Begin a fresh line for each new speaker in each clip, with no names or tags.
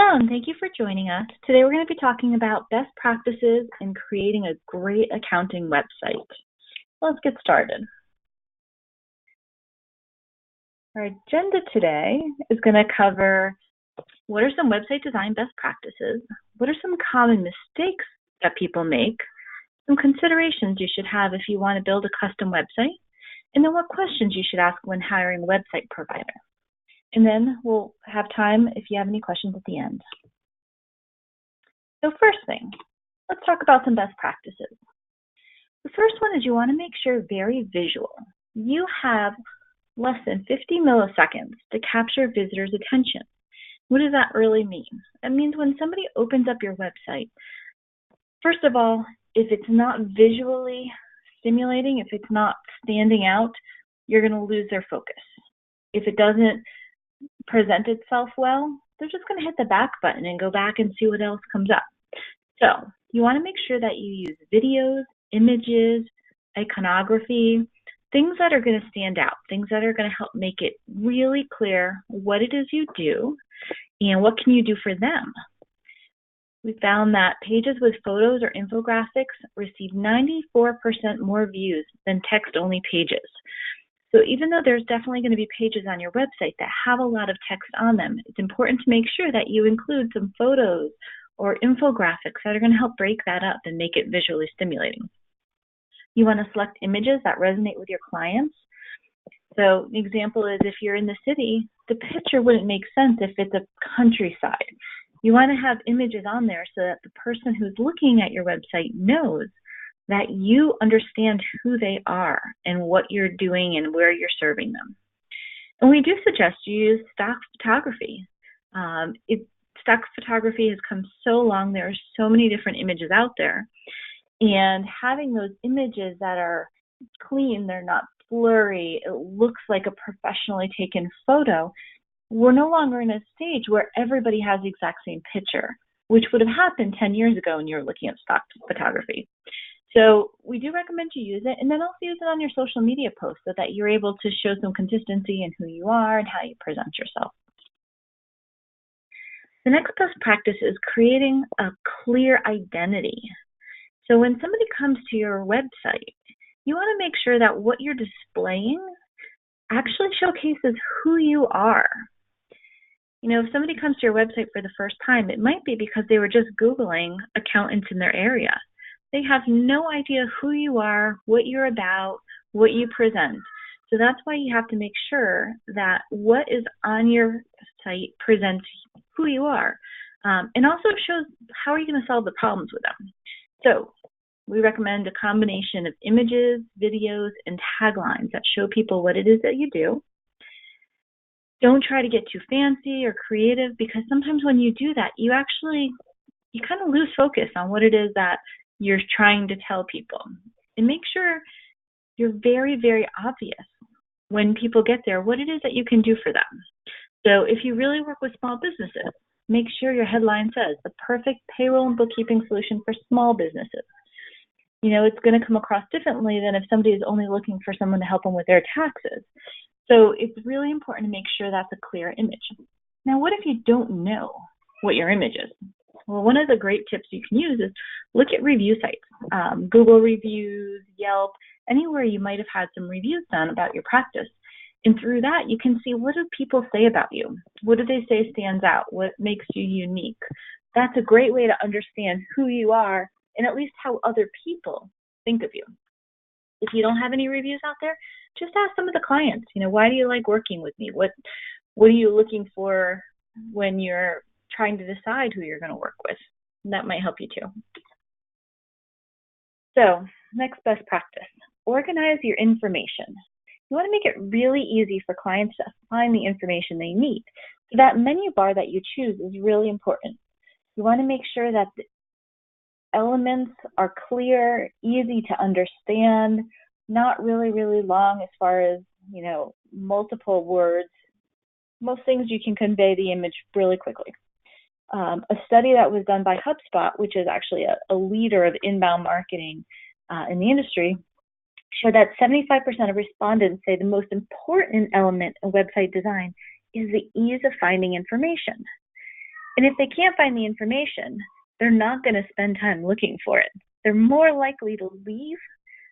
Hello, and thank you for joining us. Today we're going to be talking about best practices in creating a great accounting website. Let's get started. Our agenda today is going to cover what are some website design best practices, what are some common mistakes that people make, some considerations you should have if you want to build a custom website, and then what questions you should ask when hiring a website provider. And then we'll have time if you have any questions at the end. So first thing, let's talk about some best practices. The first one is you want to make sure very visual. You have less than 50 milliseconds to capture visitors' attention. What does that really mean? That means when somebody opens up your website, first of all, if it's not visually stimulating, if it's not standing out, you're going to lose their focus. If it doesn't present itself well, they're just going to hit the back button and go back and see what else comes up. So you want to make sure that you use videos, images, iconography, things that are going to stand out, things that are going to help make it really clear what it is you do and what can you do for them. We found that pages with photos or infographics receive 94% more views than text-only pages. So even though there's definitely going to be pages on your website that have a lot of text on them, it's important to make sure that you include some photos or infographics that are going to help break that up and make it visually stimulating. You want to select images that resonate with your clients. So an example is if you're in the city, the picture wouldn't make sense if it's a countryside. You want to have images on there so that the person who's looking at your website knows that you understand who they are and what you're doing and where you're serving them. And we do suggest you use stock photography. Stock photography has come so long, there are so many different images out there. And having those images that are clean, they're not blurry, it looks like a professionally taken photo, we're no longer in a stage where everybody has the exact same picture, which would have happened 10 years ago when you were looking at stock photography. So we do recommend you use it, and then also use it on your social media posts so that you're able to show some consistency in who you are and how you present yourself. The next best practice is creating a clear identity. So when somebody comes to your website, you want to make sure that what you're displaying actually showcases who you are. You know, if somebody comes to your website for the first time, it might be because they were just Googling accountants in their area. They have no idea who you are, what you're about, what you present. So that's why you have to make sure that what is on your site presents who you are. And also shows how are you going to solve the problems with them. So we recommend a combination of images, videos, and taglines that show people what it is that you do. Don't try to get too fancy or creative, because sometimes when you do that, you kind of lose focus on what it is that you're trying to tell people. And make sure you're very, very obvious when people get there what it is that you can do for them. So if you really work with small businesses, make sure your headline says the perfect payroll and bookkeeping solution for small businesses. You know, it's going to come across differently than if somebody is only looking for someone to help them with their taxes. So it's really important to make sure that's a clear image. Now, what if you don't know what your image is? Well, one of the great tips you can use is look at review sites, Google reviews, Yelp, anywhere you might have had some reviews done about your practice. And through that, you can see, what do people say about you? What do they say stands out? What makes you unique? That's a great way to understand who you are and at least how other people think of you. If you don't have any reviews out there, just ask some of the clients, you know, why do you like working with me? What are you looking for when you're trying to decide who you're going to work with? And that might help you too. So next best practice, organize your information. You want to make it really easy for clients to find the information they need. So that menu bar that you choose is really important. You want to make sure that the elements are clear, easy to understand, not really, really long as far as, you know, multiple words. Most things you can convey the image really quickly. A study that was done by HubSpot, which is actually a leader of inbound marketing in the industry, showed that 75% of respondents say the most important element of website design is the ease of finding information. And if they can't find the information, they're not going to spend time looking for it. They're more likely to leave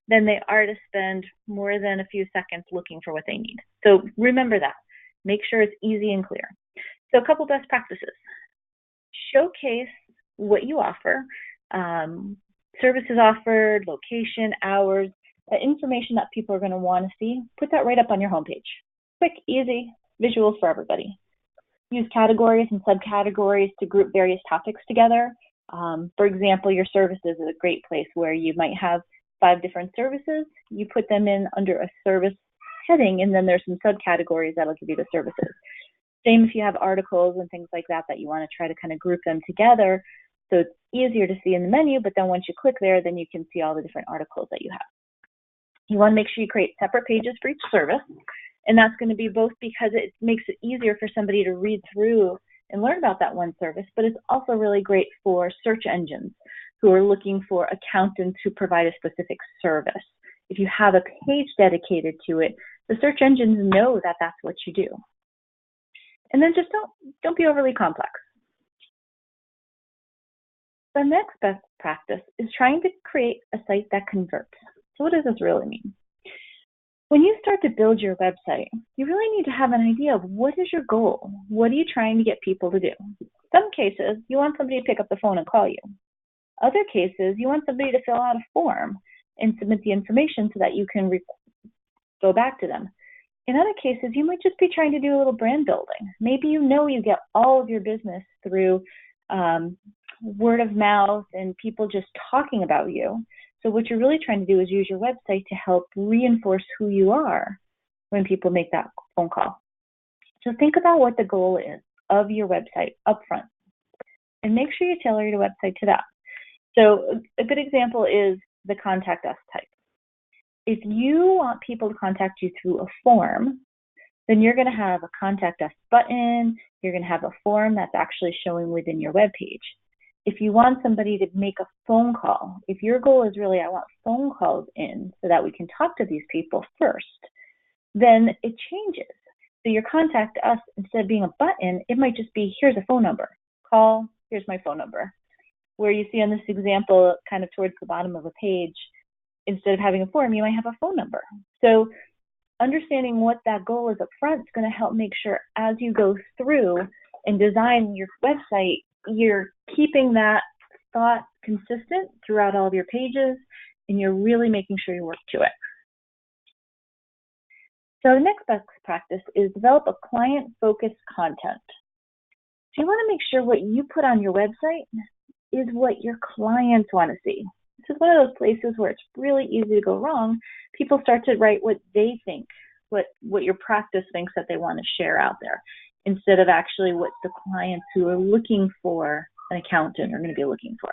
than they are to spend more than a few seconds looking for what they need. So remember that. Make sure it's easy and clear. So a couple best practices. Showcase what you offer, services offered, location, hours, information that people are going to want to see. Put that right up on your homepage. Quick, easy, visuals for everybody. Use categories and subcategories to group various topics together. For example, your services is a great place where you might have 5 different services. You put them in under a service heading, and then there's some subcategories that'll give you the services. Same if you have articles and things like that you want to try to kind of group them together so it's easier to see in the menu, but then once you click there, then you can see all the different articles that you have. You want to make sure you create separate pages for each service, and that's going to be both because it makes it easier for somebody to read through and learn about that one service, but it's also really great for search engines who are looking for accountants who provide a specific service. If you have a page dedicated to it, the search engines know that that's what you do. And then just don't be overly complex. The next best practice is trying to create a site that converts. So what does this really mean? When you start to build your website, you really need to have an idea of what is your goal? What are you trying to get people to do? Some cases, you want somebody to pick up the phone and call you. Other cases, you want somebody to fill out a form and submit the information so that you can go back to them. In other cases, you might just be trying to do a little brand building. Maybe you get all of your business through word of mouth and people just talking about you. So what you're really trying to do is use your website to help reinforce who you are when people make that phone call. So think about what the goal is of your website up front, and make sure you tailor your website to that. So a good example is the contact us type. If you want people to contact you through a form, then you're going to have a contact us button. You're going to have a form that's actually showing within your web page. If you want somebody to make a phone call, if your goal is really, I want phone calls in so that we can talk to these people first, then it changes. So your contact us, instead of being a button, it might just be, here's a phone number. Call, here's my phone number. Where you see on this example, kind of towards the bottom of a page, instead of having a form, you might have a phone number. So understanding what that goal is up front is going to help make sure as you go through and design your website, you're keeping that thought consistent throughout all of your pages, and you're really making sure you work to it. So the next best practice is develop a client-focused content. So you want to make sure what you put on your website is what your clients want to see. This is one of those places where it's really easy to go wrong. People start to write what they think, what your practice thinks that they want to share out there, instead of actually what the clients who are looking for an accountant are going to be looking for.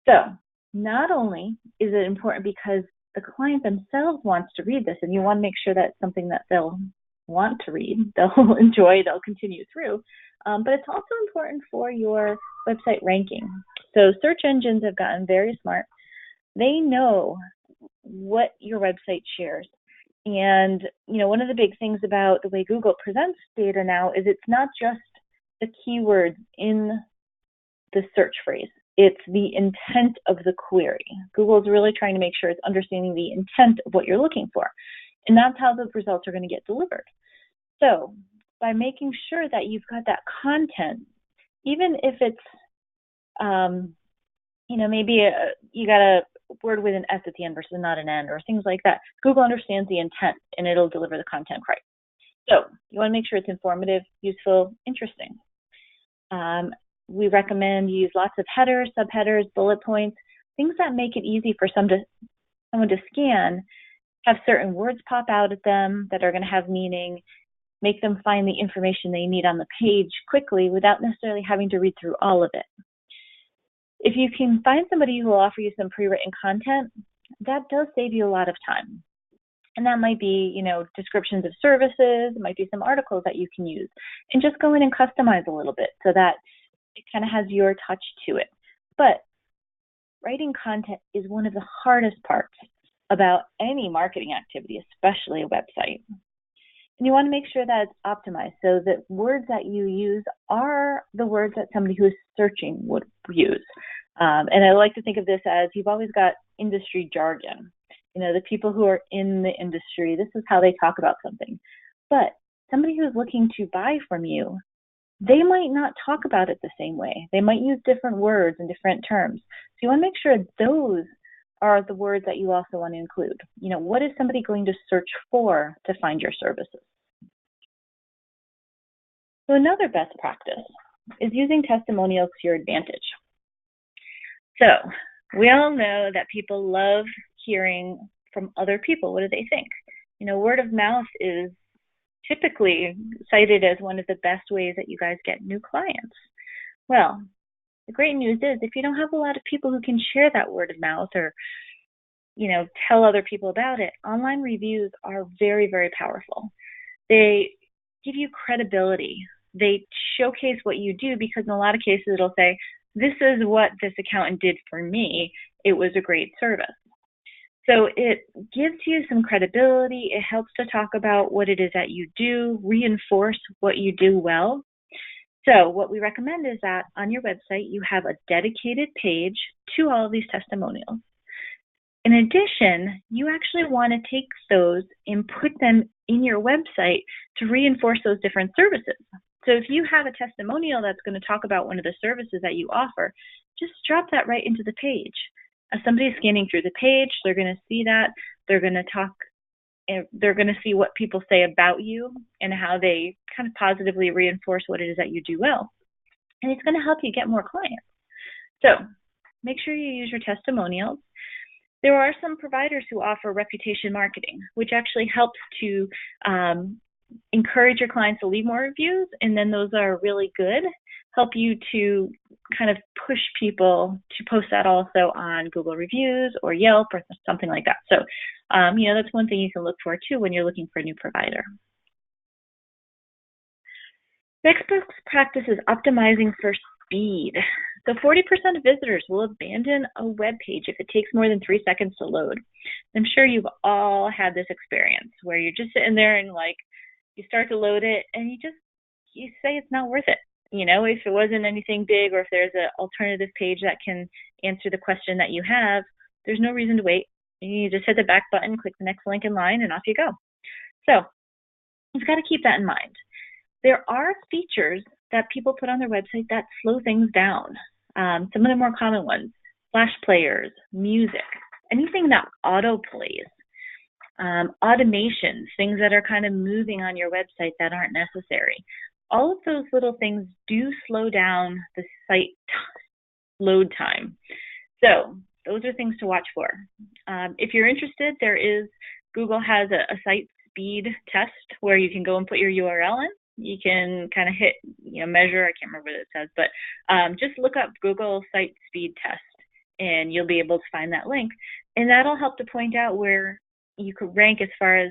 So not only is it important because the client themselves wants to read this, and you want to make sure that it's something that they'll want to read, they'll enjoy, they'll continue through, but it's also important for your website ranking. So search engines have gotten very smart. They know what your website shares. And, one of the big things about the way Google presents data now is it's not just the keywords in the search phrase. It's the intent of the query. Google is really trying to make sure it's understanding the intent of what you're looking for. And that's how the results are going to get delivered. So by making sure that you've got that content, even if it's, maybe you got a word with an S at the end versus not an N or things like that, Google understands the intent and it'll deliver the content right. So you want to make sure it's informative, useful, interesting. We recommend you use lots of headers, subheaders, bullet points, things that make it easy for someone to scan, have certain words pop out at them that are going to have meaning, make them find the information they need on the page quickly without necessarily having to read through all of it. If you can find somebody who will offer you some pre-written content, that does save you a lot of time. And that might be, descriptions of services, it might be some articles that you can use, and just go in and customize a little bit so that it kind of has your touch to it. But writing content is one of the hardest parts about any marketing activity, especially a website. And you want to make sure that it's optimized so that words that you use are the words that somebody who's searching would use. And I like to think of this as you've always got industry jargon. You know, the people who are in the industry, this is how they talk about something. But somebody who's looking to buy from you, they might not talk about it the same way. They might use different words and different terms. So you want to make sure those are the words that you also want to include. You know, what is somebody going to search for to find your services? So another best practice is using testimonials to your advantage. So we all know that people love hearing from other people. What do they think? You know, word of mouth is typically cited as one of the best ways that you guys get new clients. Well, the great news is if you don't have a lot of people who can share that word of mouth or, you know, tell other people about it, online reviews are very, very powerful. They give you credibility. They showcase what you do because in a lot of cases it'll say, this is what this accountant did for me. It was a great service. So it gives you some credibility. It helps to talk about what it is that you do, reinforce what you do well. So what we recommend is that on your website, you have a dedicated page to all of these testimonials. In addition, you actually want to take those and put them in your website to reinforce those different services. So if you have a testimonial that's going to talk about one of the services that you offer, just drop that right into the page. As somebody's scanning through the page, they're going to see that. They're going to talk, they're going to see what people say about you and how they kind of positively reinforce what it is that you do well. And it's going to help you get more clients. So make sure you use your testimonials. There are some providers who offer reputation marketing, which actually helps to encourage your clients to leave more reviews, and then those are really good, help you to kind of push people to post that also on Google Reviews or Yelp or something like that. So, you know, that's one thing you can look for too when you're looking for a new provider. Next best practice is optimizing for speed. So 40% of visitors will abandon a web page if it takes more than 3 seconds to load. I'm sure you've all had this experience where you're just sitting there and like you start to load it and you say it's not worth it. You know, if it wasn't anything big or if there's an alternative page that can answer the question that you have, there's no reason to wait. You just hit the back button, click the next link in line, and off you go. So you've got to keep that in mind. There are features that people put on their website that slow things down. Some of the more common ones, flash players, music, anything that auto plays, automations, things that are kind of moving on your website that aren't necessary. All of those little things do slow down the site load time. So those are things to watch for. If you're interested, Google has a site speed test where you can go and put your URL in. You can kind of hit, measure, I can't remember what it says, but just look up Google site speed test and you'll be able to find that link. And that'll help to point out where you could rank as far as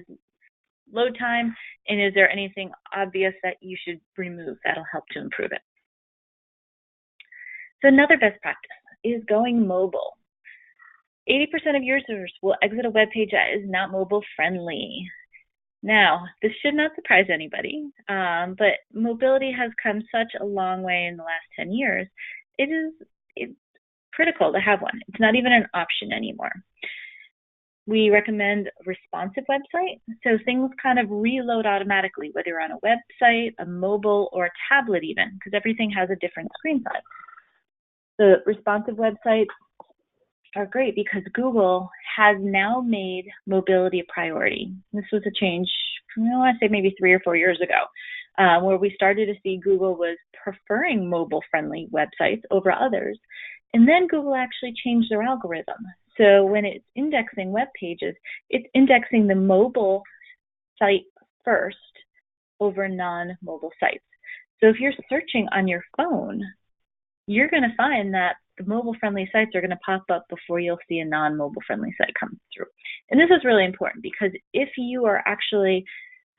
load time, and is there anything obvious that you should remove that'll help to improve it. So another best practice is going mobile. 80% of users will exit a web page that is not mobile friendly. Now, this should not surprise anybody, but mobility has come such a long way in the last 10 years. It's critical to have one. It's not even an option anymore. We recommend a responsive website, so things kind of reload automatically, whether you're on a website, a mobile, or a tablet even, because everything has a different screen size. The responsive websites are great because Google has now made mobility a priority. This was a change, I want to say maybe 3 or 4 years ago, where we started to see Google was preferring mobile-friendly websites over others. And then Google actually changed their algorithm. So when it's indexing web pages, it's indexing the mobile site first over non-mobile sites. So if you're searching on your phone, you're going to find that the mobile-friendly sites are going to pop up before you'll see a non-mobile-friendly site come through. And this is really important because if you are actually,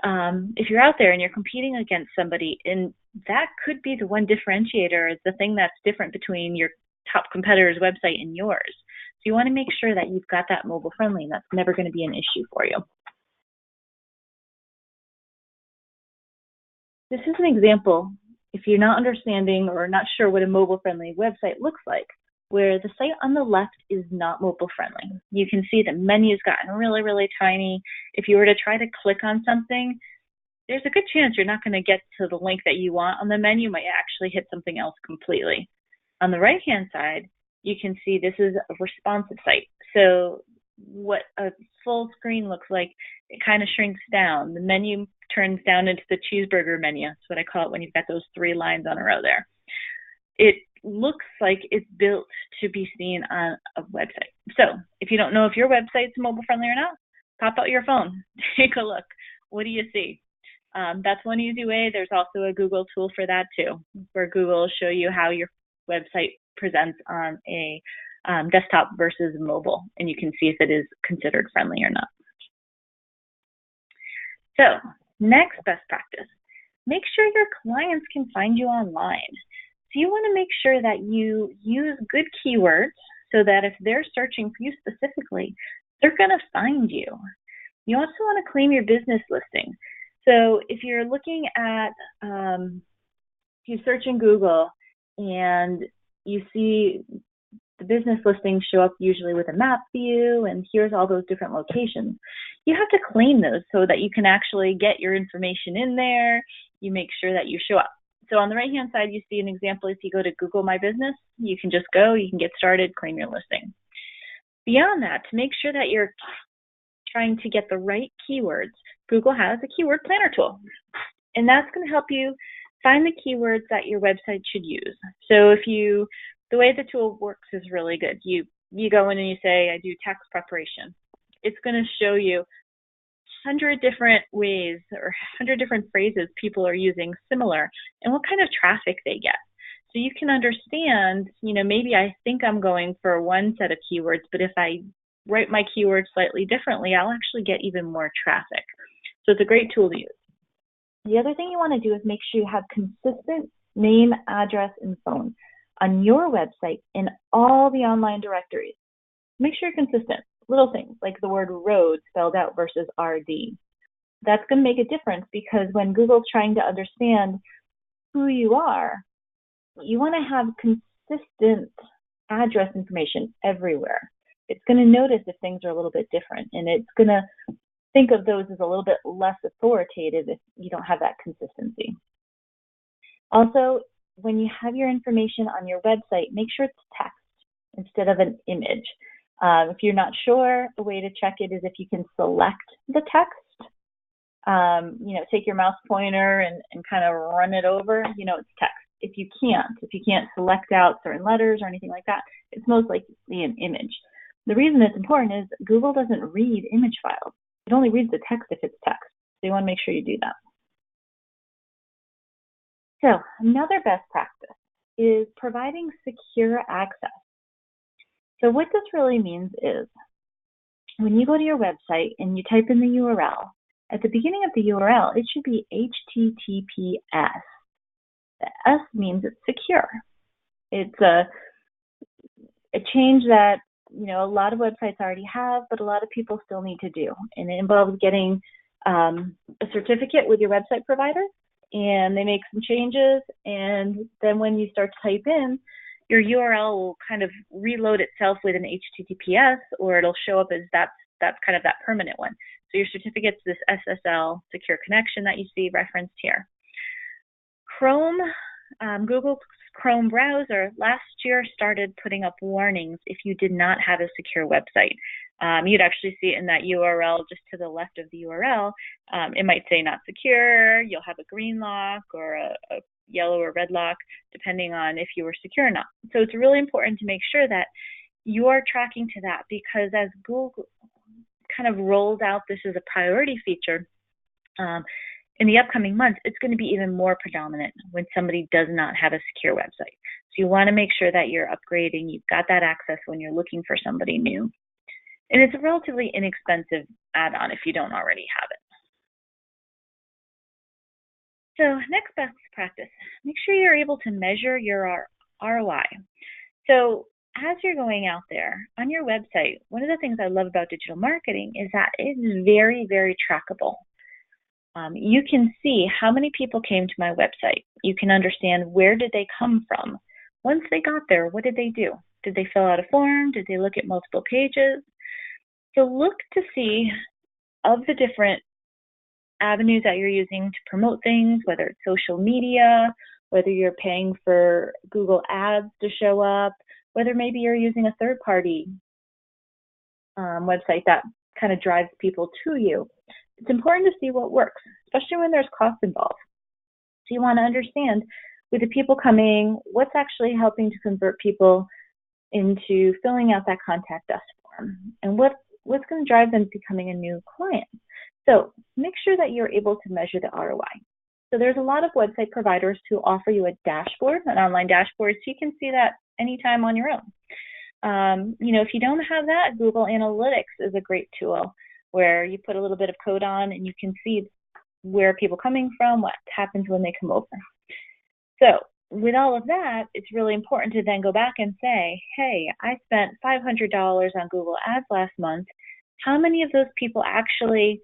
if you're out there and you're competing against somebody, and that could be the one differentiator, is the thing that's different between your top competitor's website and yours. So you want to make sure that you've got that mobile-friendly, and that's never going to be an issue for you. This is an example if you're not understanding or not sure what a mobile-friendly website looks like, where the site on the left is not mobile-friendly. You can see the menu's gotten really, really tiny. If you were to try to click on something, there's a good chance you're not going to get to the link that you want on the menu. You might actually hit something else completely. On the right-hand side, you can see this is a responsive site. So what a full screen looks like, it kind of shrinks down. The menu turns down into the cheeseburger menu. That's what I call it when you've got those 3 lines on a row there. It looks like it's built to be seen on a website. So if you don't know if your website's mobile friendly or not, pop out your phone, take a look. What do you see? That's one easy way. There's also a Google tool for that too, where Google will show you how your website presents on a desktop versus mobile, and you can see if it is considered friendly or not. So next best practice, make sure your clients can find you online. So you want to make sure that you use good keywords so that if they're searching for you specifically, they're going to find you. You also want to claim your business listing. So if you're looking at, you search in Google and you see the business listings show up usually with a map view, and here's all those different locations. You have to claim those so that you can actually get your information in there. You make sure that you show up. So on the right-hand side, you see an example. If you go to Google My Business, you can just go, you can get started, claim your listing. Beyond that, to make sure that you're trying to get the right keywords, Google has a keyword planner tool, and that's going to help you find the keywords that your website should use. So the way the tool works is really good. You go in and you say, I do tax preparation. It's going to show you 100 different ways or 100 different phrases people are using similar and what kind of traffic they get. So you can understand, maybe I think I'm going for one set of keywords, but if I write my keywords slightly differently, I'll actually get even more traffic. So it's a great tool to use. The other thing you want to do is make sure you have consistent name, address, and phone on your website in all the online directories. Make sure you're consistent. Little things like the word road spelled out versus RD. That's going to make a difference because when Google's trying to understand who you are, you want to have consistent address information everywhere. It's going to notice if things are a little bit different, and it's going to think of those as a little bit less authoritative if you don't have that consistency. Also, when you have your information on your website, make sure it's text instead of an image. If you're not sure, the way to check it is if you can select the text. Take your mouse pointer and kind of run it over, it's text. If you can't select out certain letters or anything like that, it's most likely an image. The reason it's important is Google doesn't read image files. It only reads the text if it's text. So you want to make sure you do that. So another best practice is providing secure access. So what this really means is when you go to your website and you type in the URL, at the beginning of the URL, it should be HTTPS. The S means it's secure. It's a change that a lot of websites already have, but a lot of people still need to do. And it involves getting a certificate with your website provider, and they make some changes. And then when you start to type in, your URL will kind of reload itself with an HTTPS, or it'll show up as that's kind of that permanent one. So your certificate's this SSL secure connection that you see referenced here. Google's Chrome browser last year started putting up warnings if you did not have a secure website. You'd actually see it in that URL just to the left of the URL. It might say not secure, you'll have a green lock or a yellow or red lock, depending on if you were secure or not. So it's really important to make sure that you're tracking to that, because as Google kind of rolls out this as a priority feature, in the upcoming months, it's going to be even more predominant when somebody does not have a secure website. So you want to make sure that you're upgrading, you've got that access when you're looking for somebody new. And it's a relatively inexpensive add-on if you don't already have it. So next best practice, make sure you're able to measure your ROI. So as you're going out there on your website, one of the things I love about digital marketing is that it is very, very trackable. You can see how many people came to my website. You can understand where did they come from. Once they got there, what did they do? Did they fill out a form? Did they look at multiple pages? So look to see of the different avenues that you're using to promote things, whether it's social media, whether you're paying for Google Ads to show up, whether maybe you're using a third-party website that kind of drives people to you. It's important to see what works, especially when there's cost involved. So you want to understand, with the people coming, what's actually helping to convert people into filling out that contact us form, and what's going to drive them to becoming a new client. So make sure that you're able to measure the ROI. So there's a lot of website providers who offer you a dashboard, an online dashboard, so you can see that anytime on your own. If you don't have that, Google Analytics is a great tool where you put a little bit of code on and you can see where people are coming from, what happens when they come over. So with all of that, it's really important to then go back and say, hey, I spent $500 on Google Ads last month. How many of those people actually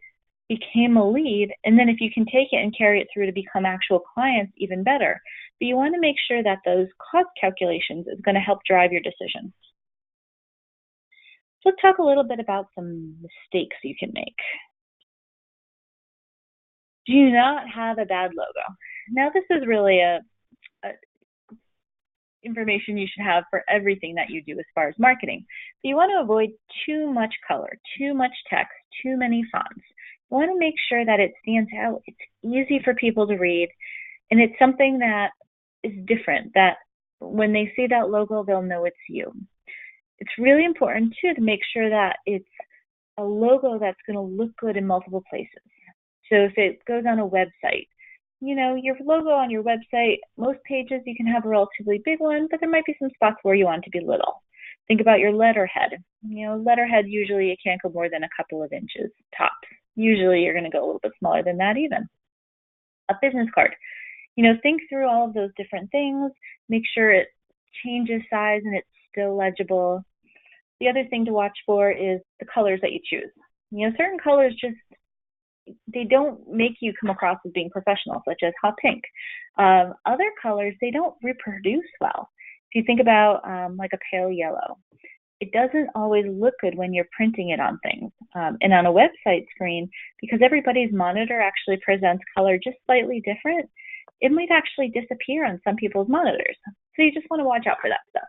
became a lead? And then if you can take it and carry it through to become actual clients, even better. But you want to make sure that those cost calculations is going to help drive your decision. So let's talk a little bit about some mistakes you can make. Do not have a bad logo. Now, this is really a information you should have for everything that you do as far as marketing. So you want to avoid too much color, too much text, too many fonts. You want to make sure that it stands out. It's easy for people to read, and it's something that is different, that when they see that logo, they'll know it's you. It's really important, too, to make sure that it's a logo that's going to look good in multiple places. So if it goes on a website, your logo on your website, most pages you can have a relatively big one, but there might be some spots where you want it to be little. Think about your letterhead. Letterhead, usually it can't go more than a couple of inches tops. Usually you're going to go a little bit smaller than that even. A business card. Think through all of those different things. Make sure it changes size and it's still legible. The other thing to watch for is the colors that you choose. Certain colors they don't make you come across as being professional, such as hot pink. Other colors, they don't reproduce well. If you think about like a pale yellow, it doesn't always look good when you're printing it on things. And on a website screen, because everybody's monitor actually presents color just slightly different, it might actually disappear on some people's monitors. So you just want to watch out for that stuff.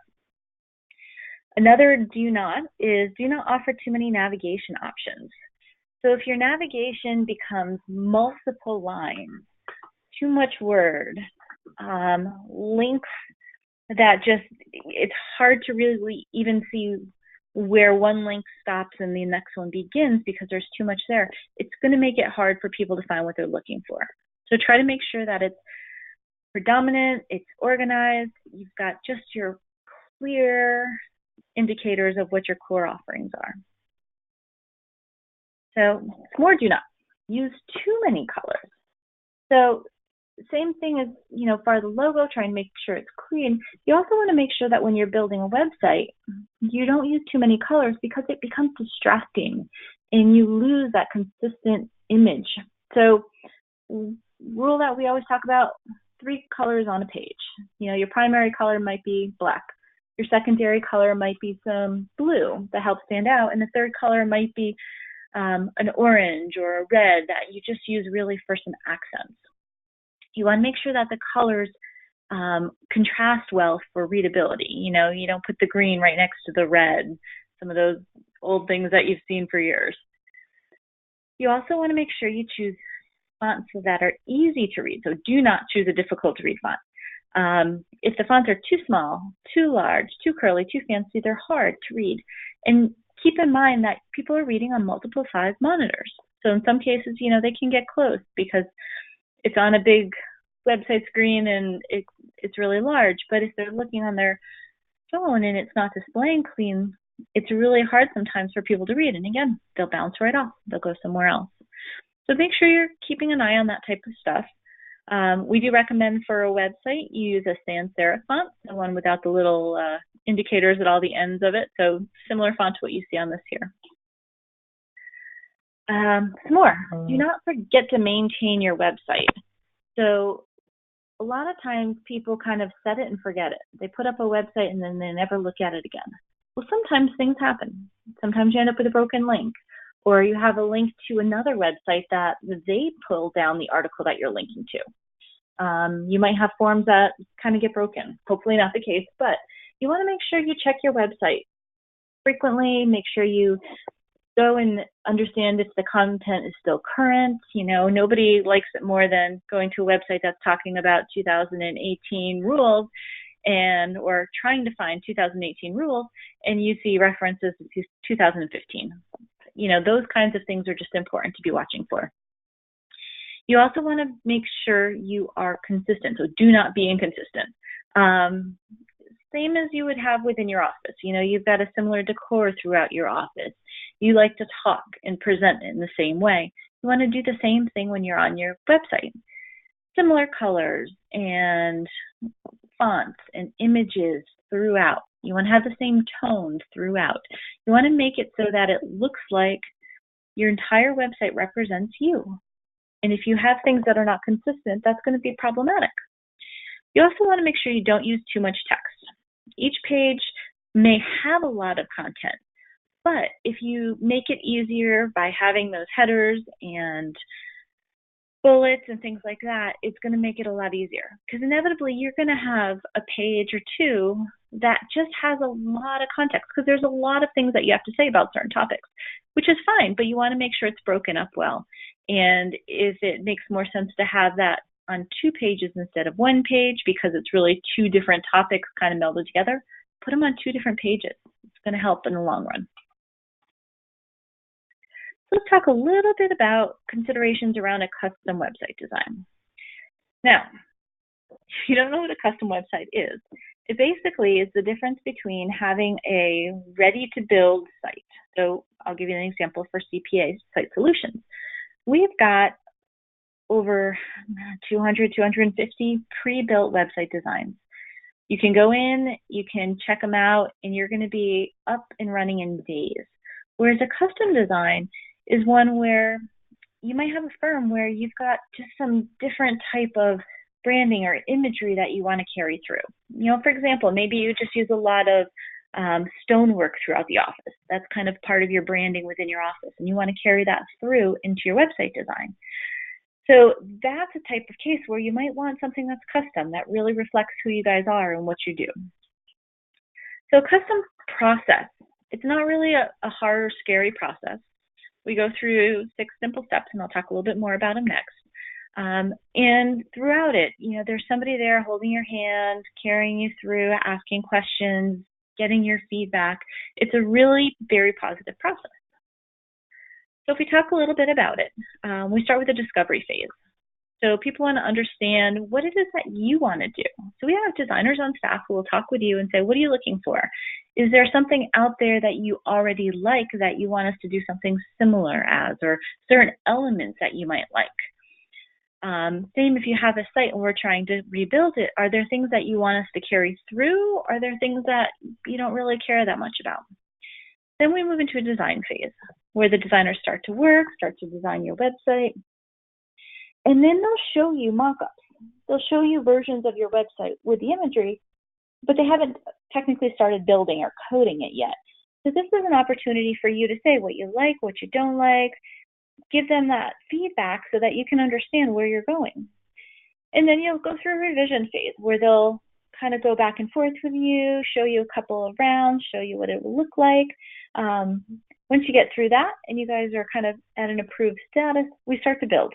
Another do not offer too many navigation options. So if your navigation becomes multiple lines, too much word, links that it's hard to really even see where one link stops and the next one begins because there's too much there, it's going to make it hard for people to find what they're looking for. So try to make sure that it's predominant, it's organized, you've got just your clear indicators of what your core offerings are. So more do not. Use too many colors. So same thing as, for the logo, try and make sure it's clean. You also want to make sure that when you're building a website, you don't use too many colors because it becomes distracting and you lose that consistent image. So rule that we always talk about, 3 colors on a page. Your primary color might be black. Your secondary color might be some blue that helps stand out. And the third color might be an orange or a red that you just use really for some accents. You want to make sure that the colors contrast well for readability. You don't put the green right next to the red, some of those old things that you've seen for years. You also want to make sure you choose fonts that are easy to read. So do not choose a difficult to read font. If the fonts are too small, too large, too curly, too fancy, they're hard to read. And keep in mind that people are reading on multiple size monitors. So in some cases, they can get close because it's on a big website screen and it's really large. But if they're looking on their phone and it's not displaying clean, it's really hard sometimes for people to read. And again, they'll bounce right off. They'll go somewhere else. So make sure you're keeping an eye on that type of stuff. We do recommend for a website you use a sans serif font, the one without the little indicators at all the ends of it. So similar font to what you see on this here. Some more. Do not forget to maintain your website. So a lot of times people kind of set it and forget it. They put up a website and then they never look at it again. Well, sometimes things happen. Sometimes you end up with a broken link, or you have a link to another website that they pull down the article that you're linking to. You might have forms that kind of get broken. Hopefully not the case, but you want to make sure you check your website frequently. Make sure you go and understand if the content is still current. Nobody likes it more than going to a website that's talking about 2018 rules or trying to find 2018 rules, and you see references to 2015. Those kinds of things are just important to be watching for. You also want to make sure you are consistent, so do not be inconsistent. Same as you would have within your office. You've got a similar decor throughout your office. You like to talk and present in the same way. You want to do the same thing when you're on your website. Similar colors and fonts and images throughout. You want to have the same tone throughout. You want to make it so that it looks like your entire website represents you. And if you have things that are not consistent, that's going to be problematic. You also want to make sure you don't use too much text. Each page may have a lot of content, but if you make it easier by having those headers and bullets and things like that, it's going to make it a lot easier, because inevitably you're going to have a page or two that just has a lot of context, because there's a lot of things that you have to say about certain topics, which is fine, but you want to make sure it's broken up well. And if it makes more sense to have that on 2 pages instead of 1 page, because it's really 2 different topics kind of melded together, put them on 2 different pages. It's going to help in the long run. So let's talk a little bit about considerations around a custom website design. Now, if you don't know what a custom website is, it basically is the difference between having a ready-to-build site. So I'll give you an example for CPA Site Solutions. We've got over 200, 250 pre-built website designs. You can go in, you can check them out, and you're going to be up and running in days. Whereas a custom design is one where you might have a firm where you've got just some different type of branding or imagery that you want to carry through. For example, maybe you just use a lot of stonework throughout the office. That's kind of part of your branding within your office, and you want to carry that through into your website design. So that's a type of case where you might want something that's custom, that really reflects who you guys are and what you do. So custom process, it's not really a hard or scary process. We go through 6 simple steps, and I'll talk a little bit more about them next. And throughout it, there's somebody there holding your hand, carrying you through, asking questions, getting your feedback. It's a really very positive process. So if we talk a little bit about it, we start with the discovery phase. So people want to understand what it is that you want to do. So we have designers on staff who will talk with you and say, what are you looking for? Is there something out there that you already like that you want us to do something similar as, or certain elements that you might like? Same if you have a site and we're trying to rebuild it, are there things that you want us to carry through? Are there things that you don't really care that much about? Then we move into a design phase where the designers start to work, start to design your website, and then they'll show you mock-ups. They'll show you versions of your website with the imagery, but they haven't technically started building or coding it yet. So this is an opportunity for you to say what you like, what you don't like, give them that feedback so that you can understand where you're going. And then you'll go through a revision phase where they'll kind of go back and forth with you, show you a couple of rounds, show you what it will look like. Once you get through that and you guys are kind of at an approved status, we start to build.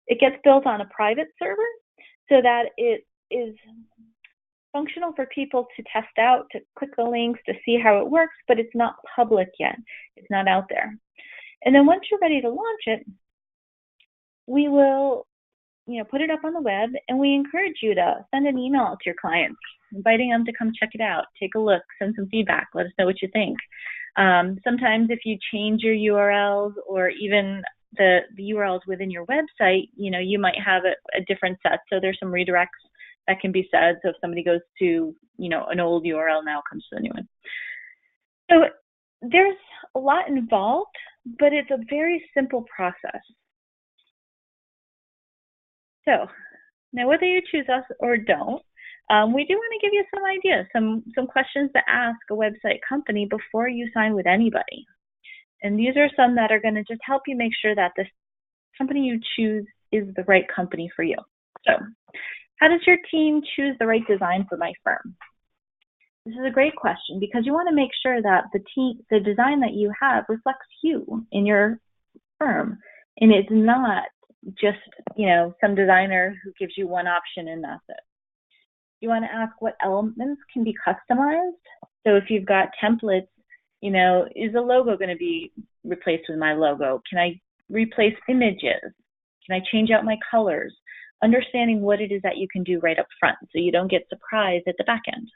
It gets built on a private server so that it is functional for people to test out, to click the links, to see how it works, but it's not public yet. It's not out there. And then once you're ready to launch it, we will put it up on the web, and we encourage you to send an email to your clients, inviting them to come check it out, take a look, send some feedback, let us know what you think. Sometimes if you change your URLs or even the URLs within your website, you might have a different set. So there's some redirects that can be said. So if somebody goes to, an old URL now comes to the new one. So there's a lot involved, but it's a very simple process. So now, whether you choose us or don't, we do want to give you some ideas, some questions to ask a website company before you sign with anybody. And these are some that are going to just help you make sure that this company you choose is the right company for you. So, how does your team choose the right design for my firm? This is a great question because you want to make sure that the design that you have reflects you in your firm, and it's not just, some designer who gives you one option and that's it. You want to ask what elements can be customized. So if you've got templates, is the logo going to be replaced with my logo? Can I replace images? Can I change out my colors? Understanding what it is that you can do right up front so you don't get surprised at the back end.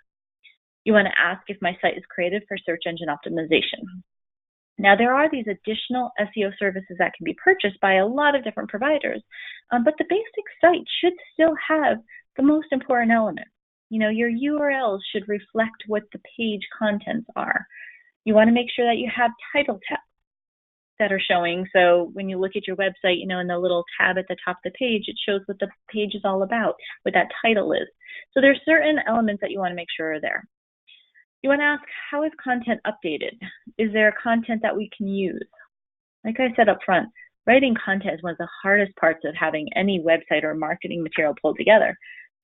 You want to ask if my site is created for search engine optimization. Now, there are these additional SEO services that can be purchased by a lot of different providers, but the basic site should still have the most important element. Your URLs should reflect what the page contents are. You want to make sure that you have title tabs that are showing. So when you look at your website, in the little tab at the top of the page, it shows what the page is all about, what that title is. So there's certain elements that you want to make sure are there. You want to ask, how is content updated? Is there content that we can use? Like I said up front, writing content is one of the hardest parts of having any website or marketing material pulled together.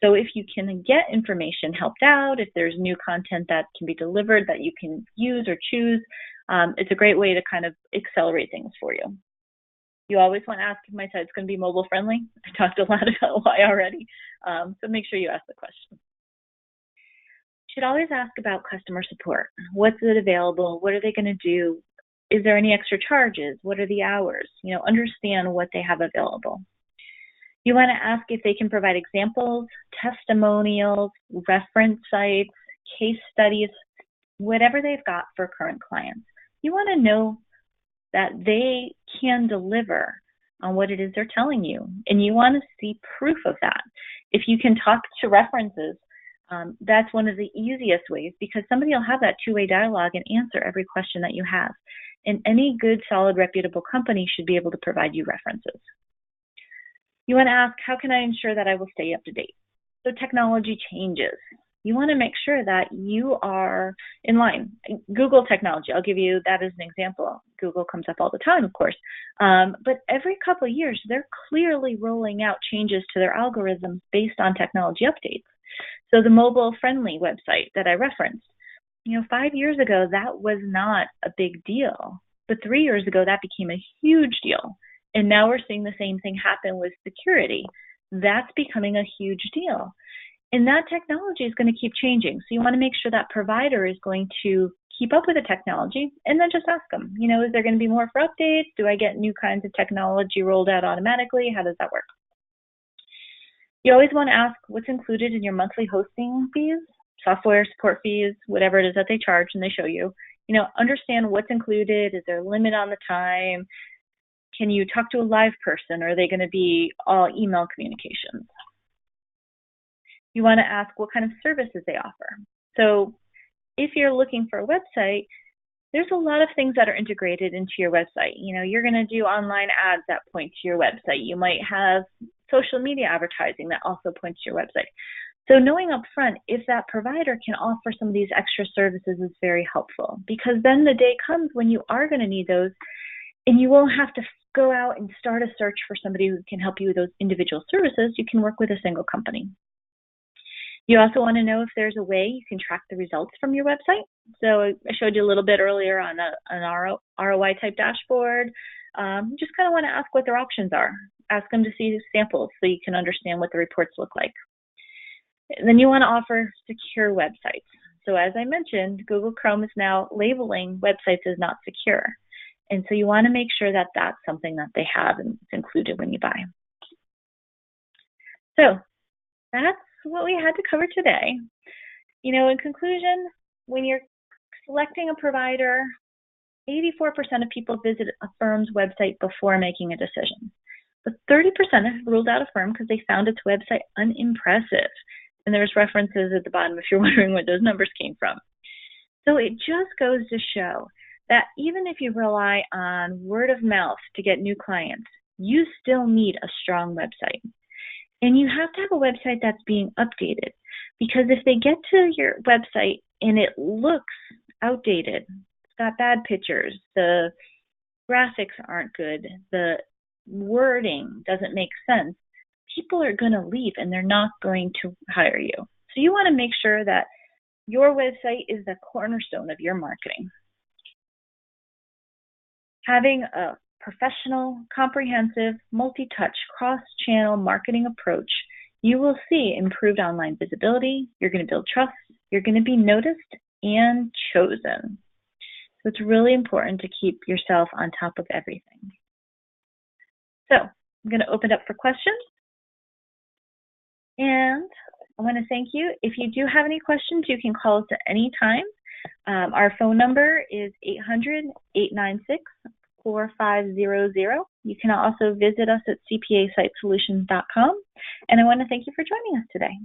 So if you can get information helped out, if there's new content that can be delivered that you can use or choose, it's a great way to kind of accelerate things for you. You always want to ask if my site's going to be mobile friendly. I talked a lot about why already, so make sure you ask the question. You should always ask about customer support. What's it available? What are they going to do? Is there any extra charges? What are the hours? Understand what they have available. You want to ask if they can provide examples, testimonials, reference sites, case studies, whatever they've got for current clients. You want to know that they can deliver on what it is they're telling you, and you want to see proof of that. If you can talk to references, that's one of the easiest ways because somebody will have that two-way dialogue and answer every question that you have. And any good, solid, reputable company should be able to provide you references. You want to ask, how can I ensure that I will stay up to date? So technology changes. You want to make sure that you are in line. Google technology, I'll give you that as an example. Google comes up all the time, of course. But every couple of years, they're clearly rolling out changes to their algorithms based on technology updates. So the mobile-friendly website that I referenced, 5 years ago, that was not a big deal. But 3 years ago, that became a huge deal. And now we're seeing the same thing happen with security. That's becoming a huge deal. And that technology is going to keep changing. So you want to make sure that provider is going to keep up with the technology and then just ask them, is there going to be more for updates? Do I get new kinds of technology rolled out automatically? How does that work? You always want to ask what's included in your monthly hosting fees, software support fees, whatever it is that they charge and they show you. Understand what's included. Is there a limit on the time? Can you talk to a live person, or are they going to be all email communications? You want to ask what kind of services they offer. So if you're looking for a website, there's a lot of things that are integrated into your website. You're going to do online ads that point to your website. You might have social media advertising that also points to your website. So knowing up front if that provider can offer some of these extra services is very helpful, because then the day comes when you are going to need those and you won't have to go out and start a search for somebody who can help you with those individual services. You can work with a single company. You also want to know if there's a way you can track the results from your website. So I showed you a little bit earlier on an ROI type dashboard. Just kind of want to ask what their options are. Ask them to see samples so you can understand what the reports look like. And then you want to offer secure websites. So as I mentioned, Google Chrome is now labeling websites as not secure. And so you want to make sure that that's something that they have and it's included when you buy. So that's what we had to cover today. In conclusion, when you're selecting a provider, 84% of people visit a firm's website before making a decision. But 30% have ruled out a firm because they found its website unimpressive. And there's references at the bottom if you're wondering where those numbers came from. So it just goes to show that even if you rely on word of mouth to get new clients, you still need a strong website. And you have to have a website that's being updated, because if they get to your website and it looks outdated, it's got bad pictures, the graphics aren't good, the wording doesn't make sense, people are going to leave and they're not going to hire you. So you want to make sure that your website is the cornerstone of your marketing. Having a professional, comprehensive, multi-touch, cross-channel marketing approach, you will see improved online visibility, you're going to build trust, you're going to be noticed and chosen. So it's really important to keep yourself on top of everything. So I'm going to open up for questions. And I want to thank you. If you do have any questions, you can call us at any time. Our phone number is 800-896-4500. You can also visit us at cpasitesolutions.com. And I want to thank you for joining us today.